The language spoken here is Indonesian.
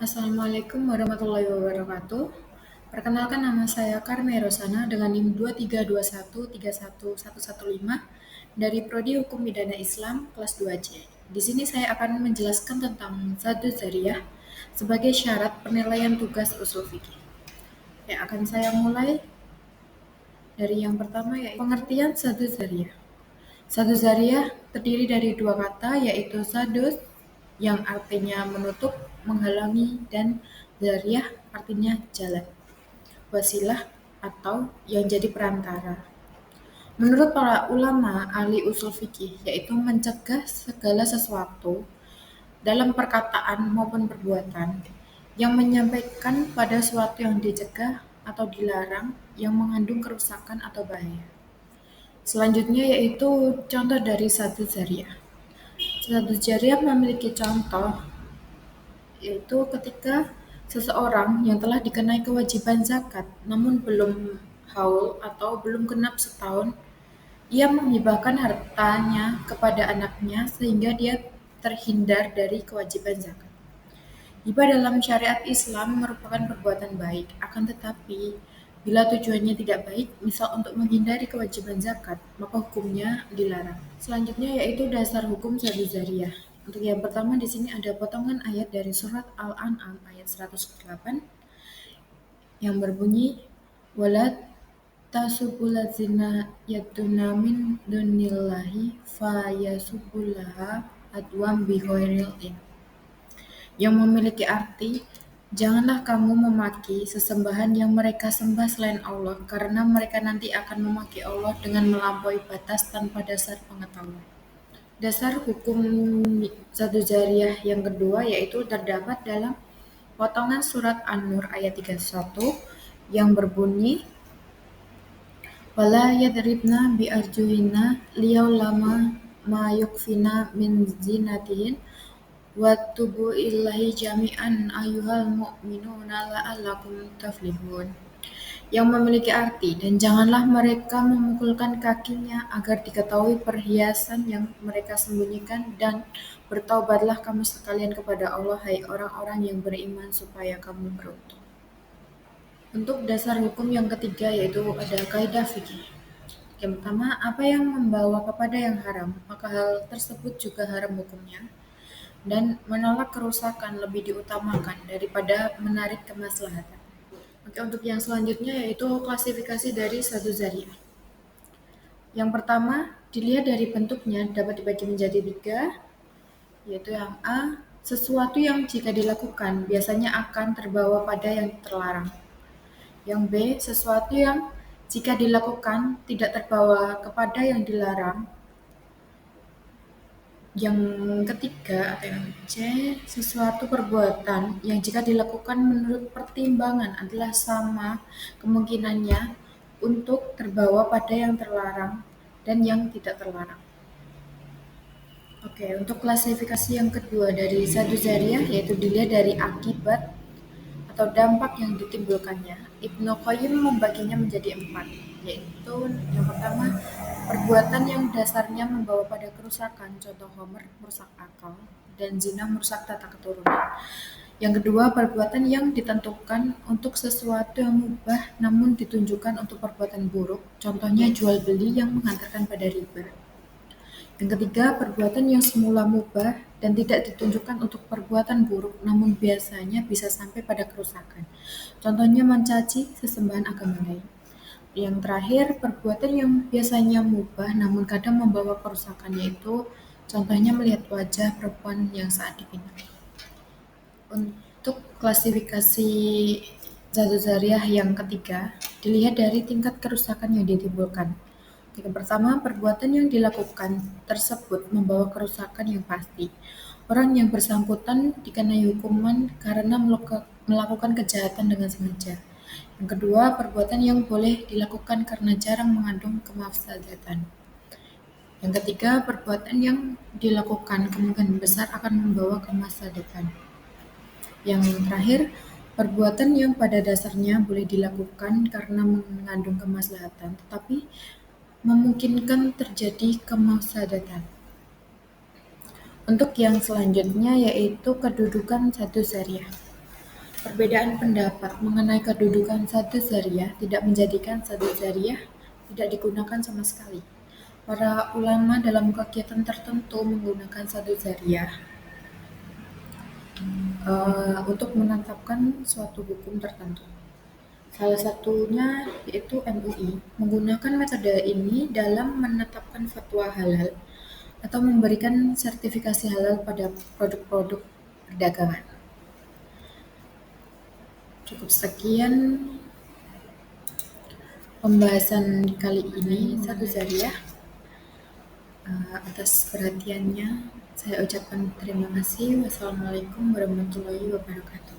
Assalamualaikum warahmatullahi wabarakatuh. Perkenalkan nama saya Karme Rosana dengan NIM 2321311115 dari Prodi Hukum Pidana Islam kelas 2C. Di sini saya akan menjelaskan tentang Zaddu Zariyah sebagai syarat penilaian tugas usul fikih. Akan saya mulai dari yang pertama yaitu pengertian Zaddu Zariyah. Zaddu Zariyah terdiri dari dua kata yaitu zadus yang artinya menutup, menghalangi, dan zariyah artinya jalan, wasilah atau yang jadi perantara. Menurut para ulama ahli usul fikih yaitu mencegah segala sesuatu dalam perkataan maupun perbuatan yang menyampaikan pada sesuatu yang dicegah atau dilarang yang mengandung kerusakan atau bahaya. Selanjutnya yaitu contoh dari Zaddu Zariyah. Zaddu Zariyah memiliki contoh yaitu ketika seseorang yang telah dikenai kewajiban zakat namun belum haul atau belum genap setahun, ia menghibahkan hartanya kepada anaknya sehingga dia terhindar dari kewajiban zakat. Hibah dalam syariat Islam merupakan perbuatan baik, akan tetapi bila tujuannya tidak baik, misal untuk menghindari kewajiban zakat, maka hukumnya dilarang. Selanjutnya yaitu dasar hukum Zaddu Zariyah. Untuk yang pertama di sini ada potongan ayat dari surat Al-An'am ayat 108 yang berbunyi wala tasubul ladzina yad'una min dunillahi fayasubullaha adwam bighairil ilm, yang memiliki arti janganlah kamu memaki sesembahan yang mereka sembah selain Allah karena mereka nanti akan memaki Allah dengan melampaui batas tanpa dasar pengetahuan. Dasar hukum Zaddu Zariyah yang kedua yaitu terdapat dalam potongan surat An-Nur ayat 31 yang berbunyi wala yadribna bi arjuhinna liya'lama ma yukfina min zinatihin watubu illahi jami'an ayyuhal mu'minuna la'allakum tuflihun, yang memiliki arti dan janganlah mereka memukulkan kakinya agar diketahui perhiasan yang mereka sembunyikan dan bertaubatlah kamu sekalian kepada Allah hai orang-orang yang beriman supaya kamu beruntung. Untuk dasar hukum yang ketiga yaitu ada kaidah fikih. Yang pertama, apa yang membawa kepada yang haram, maka hal tersebut juga haram hukumnya, dan menolak kerusakan lebih diutamakan daripada menarik kemaslahatan. Oke, untuk yang selanjutnya yaitu klasifikasi dari Zaddu Zariyah. Yang pertama, dilihat dari bentuknya dapat dibagi menjadi 3, yaitu yang A, sesuatu yang jika dilakukan biasanya akan terbawa pada yang terlarang. Yang B, sesuatu yang jika dilakukan tidak terbawa kepada yang dilarang. Yang ketiga atau yang C, sesuatu perbuatan yang jika dilakukan menurut pertimbangan adalah sama kemungkinannya untuk terbawa pada yang terlarang dan yang tidak terlarang. Oke, untuk klasifikasi yang kedua dari Zaddu Zariyah yaitu dilihat dari akibat atau dampak yang ditimbulkannya. Ibnu Qayyim membaginya menjadi 4, yaitu yang pertama perbuatan yang dasarnya membawa pada kerusakan, contoh homer merusak akal dan zina merusak tata keturunan. Yang kedua, perbuatan yang ditentukan untuk sesuatu yang mubah namun ditunjukkan untuk perbuatan buruk, contohnya jual beli yang mengantarkan pada riba. Yang ketiga, perbuatan yang semula mubah dan tidak ditunjukkan untuk perbuatan buruk namun biasanya bisa sampai pada kerusakan, contohnya mencaci sesembahan agama lain. Yang terakhir, perbuatan yang biasanya mubah namun kadang membawa kerusakan, yaitu contohnya melihat wajah perempuan yang saat dipinang. Untuk klasifikasi Zaddu Zariyah yang ketiga, dilihat dari tingkat kerusakan yang ditimbulkan. Yang pertama, perbuatan yang dilakukan tersebut membawa kerusakan yang pasti. Orang yang bersangkutan dikenai hukuman karena melakukan kejahatan dengan sengaja. Yang kedua, perbuatan yang boleh dilakukan karena jarang mengandung kemafsadatan. Yang ketiga, perbuatan yang dilakukan kemungkinan besar akan membawa kemafsadatan. Yang terakhir, perbuatan yang pada dasarnya boleh dilakukan karena mengandung kemaslahatan, tetapi memungkinkan terjadi kemafsadatan. Untuk yang selanjutnya yaitu kedudukan Zaddu Zariyah. Perbedaan pendapat mengenai kedudukan satu zariah tidak menjadikan satu zariah tidak digunakan sama sekali. Para ulama dalam kegiatan tertentu menggunakan satu zariah untuk menetapkan suatu hukum tertentu. Salah satunya yaitu MUI menggunakan metode ini dalam menetapkan fatwa halal atau memberikan sertifikasi halal pada produk-produk perdagangan. Cukup sekian pembahasan kali ini satu zariah. Atas perhatiannya saya ucapkan terima kasih. Wassalamualaikum warahmatullahi wabarakatuh.